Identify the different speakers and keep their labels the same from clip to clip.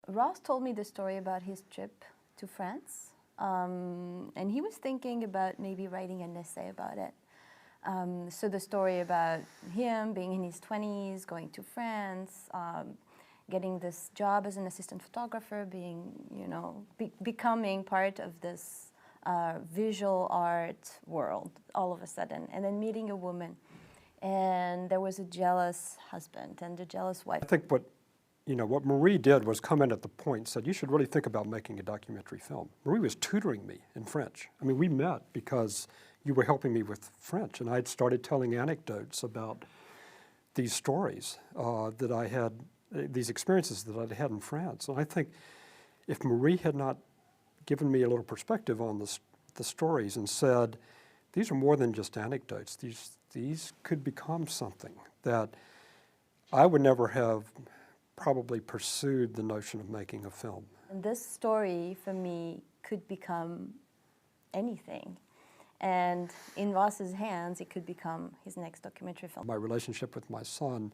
Speaker 1: Ross told me the story about his trip to France, and he was thinking about maybe writing an essay about it. So the story about him being in his 20s, going to France, getting this job as an assistant photographer, being, becoming part of this visual art world all of a sudden, and then meeting a woman. And there was a jealous husband and a jealous wife.
Speaker 2: I think what Marie did was come in at the point and said, you should really think about making a documentary film. Marie was tutoring me in French. I mean, we met because you were helping me with French, and I had started telling anecdotes about these stories that I had, these experiences that I'd had in France. And I think if Marie had not given me a little perspective on the stories and said, these are more than just anecdotes, these could become something, that I would never have probably pursued the notion of making a film.
Speaker 1: And this story, for me, could become anything. And in Ross's hands, it could become his next documentary film.
Speaker 2: My relationship with my son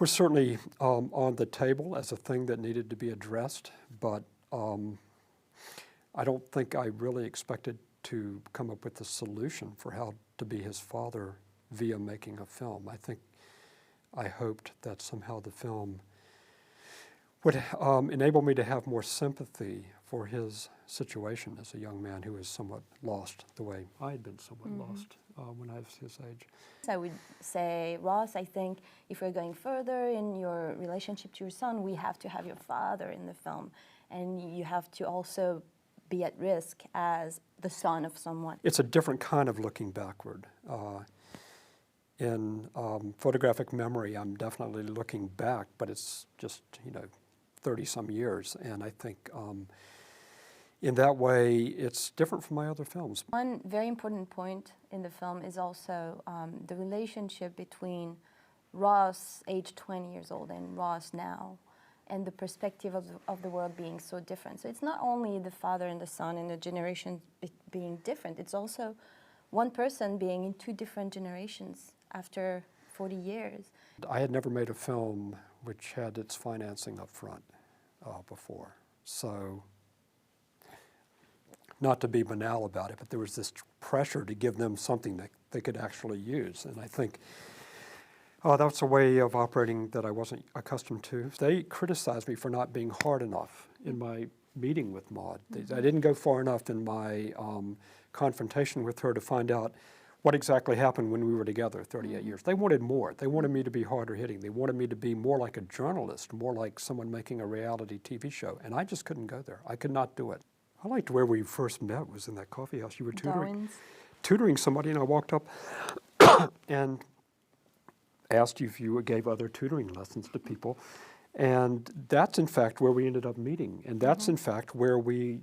Speaker 2: was certainly on the table as a thing that needed to be addressed, but I don't think I really expected to come up with a solution for how to be his father via making a film. I hoped that somehow the film would enable me to have more sympathy for his situation as a young man who was somewhat lost the way I had been somewhat lost when I was his age.
Speaker 1: I would say, Ross, I think if we're going further in your relationship to your son, we have to have your father in the film, and you have to also be at risk as the son of someone.
Speaker 2: It's a different kind of looking backward. In photographic memory, I'm definitely looking back, but it's just, 30-some years, and I think in that way, it's different from my other films.
Speaker 1: One very important point in the film is also the relationship between Ross, age 20 years old, and Ross now, and the perspective of the world being so different. So it's not only the father and the son and the generations being different, it's also one person being in two different generations after 40 years.
Speaker 2: I had never made a film which had its financing up front before. So, not to be banal about it, but there was this pressure to give them something that they could actually use. And I think that's a way of operating that I wasn't accustomed to. They criticized me for not being hard enough in my meeting with Maud. I didn't go far enough in my confrontation with her to find out what exactly happened when we were together 38 years. They wanted more. They wanted me to be harder hitting. They wanted me to be more like a journalist, more like someone making a reality TV show. And I just couldn't go there. I could not do it. I liked where we first met was in that coffee house. You were tutoring somebody, and I walked up and asked you if you gave other tutoring lessons to people. And that's in fact where we ended up meeting. And that's in fact where we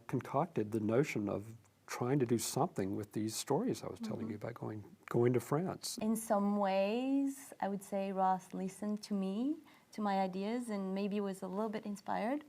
Speaker 2: concocted the notion of trying to do something with these stories I was telling you about going to France.
Speaker 1: In some ways, I would say Ross listened to me, to my ideas, and maybe was a little bit inspired.